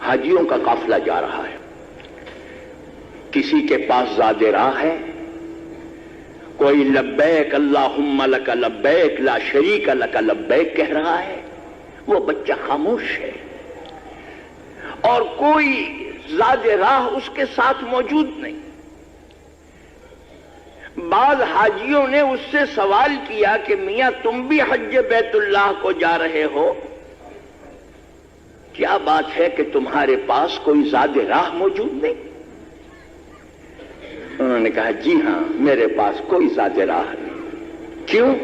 حاجیوں کا قافلہ جا رہا ہے، کسی کے پاس زاد راہ ہے، کوئی لبیک اللہم لک لبیک لا شریک لک لبیک کہہ رہا ہے، وہ بچہ خاموش ہے، اور کوئی زاد راہ اس کے ساتھ موجود نہیں۔ بعض حاجیوں نے اس سے سوال کیا کہ میاں تم بھی حج بیت اللہ کو جا رہے ہو، کیا بات ہے کہ تمہارے پاس کوئی زاد راہ موجود نہیں؟ انہوں نے کہا جی ہاں، میرے پاس کوئی زاد راہ نہیں۔ کیوں؟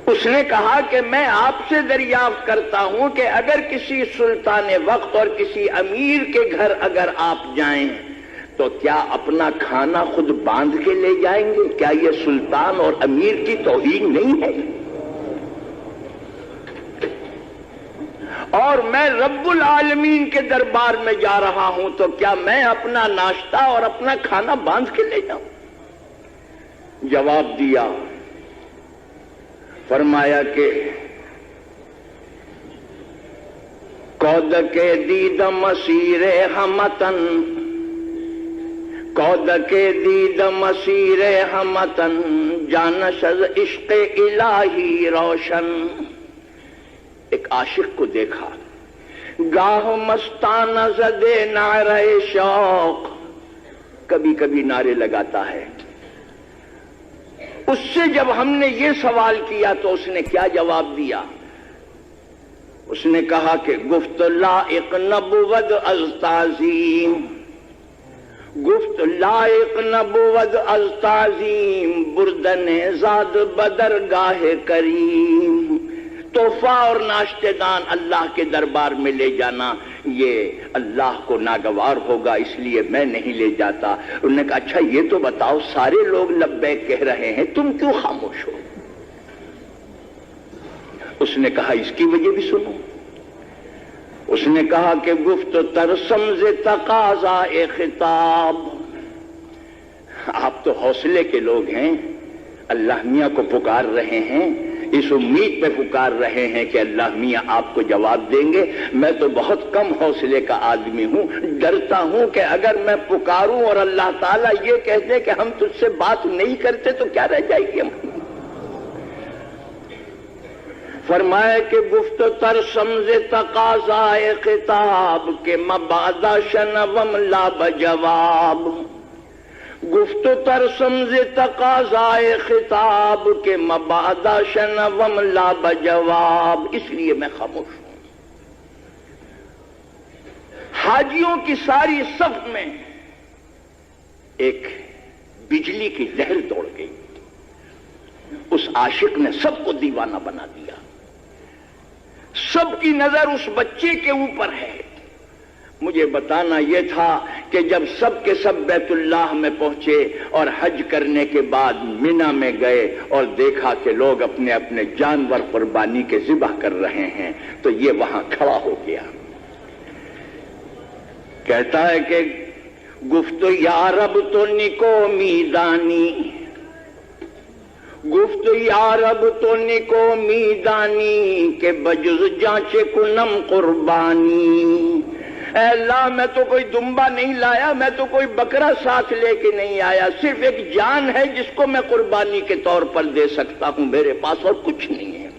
اس نے کہا کہ میں آپ سے دریافت کرتا ہوں کہ اگر کسی سلطان وقت اور کسی امیر کے گھر اگر آپ جائیں تو کیا اپنا کھانا خود باندھ کے لے جائیں گے؟ کیا یہ سلطان اور امیر کی توہین نہیں ہے؟ اور میں رب العالمین کے دربار میں جا رہا ہوں تو کیا میں اپنا ناشتہ اور اپنا کھانا باندھ کے لے جاؤں؟ جواب دیا، فرمایا کہ کود کے دید مسیر ہمتن، کود کے دید مسیر ہمتن، جانش از عشق الہی روشن۔ ایک عاشق کو دیکھا، گاہ مستانہ زدے نعرہ شوق، کبھی کبھی نعرے لگاتا ہے۔ اس سے جب ہم نے یہ سوال کیا تو اس نے کیا جواب دیا؟ اس نے کہا کہ گفت لائق نبود از تعظیم، گفت لائق نبود از تعظیم، بردن زاد بدرگاہ کریم۔ تحفہ اور ناشتے دان اللہ کے دربار میں لے جانا یہ اللہ کو ناگوار ہوگا، اس لیے میں نہیں لے جاتا۔ انہوں نے کہا اچھا یہ تو بتاؤ، سارے لوگ لبیک کہہ رہے ہیں، تم کیوں خاموش ہو؟ اس نے کہا اس کی وجہ بھی سنو۔ اس نے کہا کہ گفت ترسمز تقاضا خطاب، آپ تو حوصلے کے لوگ ہیں، اللہ میاں کو پکار رہے ہیں، اس امید پہ پکار رہے ہیں کہ اللہ میاں آپ کو جواب دیں گے۔ میں تو بہت کم حوصلے کا آدمی ہوں، ڈرتا ہوں کہ اگر میں پکاروں اور اللہ تعالیٰ یہ کہتے کہ ہم تجھ سے بات نہیں کرتے تو کیا رہ جائے گی ہم۔ فرمایا کہ گفت ترسمز تقاضائے خطاب کے مبادا شنوم لا بجواب، گفت ترسمز تقاضائے خطاب کے مبادا شنوم لا بجواب، اس لیے میں خاموش ہوں۔ حاجیوں کی ساری صف میں ایک بجلی کی لہر دوڑ گئی، اس عاشق نے سب کو دیوانہ بنا دیا، سب کی نظر اس بچے کے اوپر ہے۔ مجھے بتانا یہ تھا کہ جب سب کے سب بیت اللہ میں پہنچے اور حج کرنے کے بعد مینا میں گئے اور دیکھا کہ لوگ اپنے اپنے جانور قربانی کے ذبح کر رہے ہیں تو یہ وہاں کھڑا ہو گیا، کہتا ہے کہ گفت یا رب تو نکو میدانی، گفت یا رب تو نکو میدانی، کہ بجز جانچے کنم قربانی۔ اے اللہ میں تو کوئی دمبا نہیں لایا، میں تو کوئی بکرا ساتھ لے کے نہیں آیا، صرف ایک جان ہے جس کو میں قربانی کے طور پر دے سکتا ہوں، میرے پاس اور کچھ نہیں ہے۔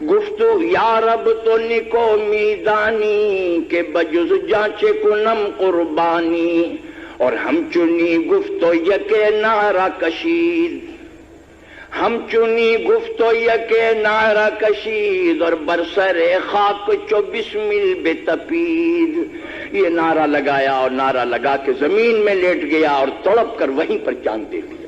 گفتو یا رب تو نکو میدانی، کہ بجز جانچے کنم قربانی، اور ہم چنی گفتو یکے نعرہ کشید، ہم چنی گفتو یکے نعرہ کشید، اور برسر خاک چو بسمل بتپید، یہ نعرہ لگایا اور نعرہ لگا کے زمین میں لیٹ گیا اور تڑپ کر وہیں پر جان دے دی۔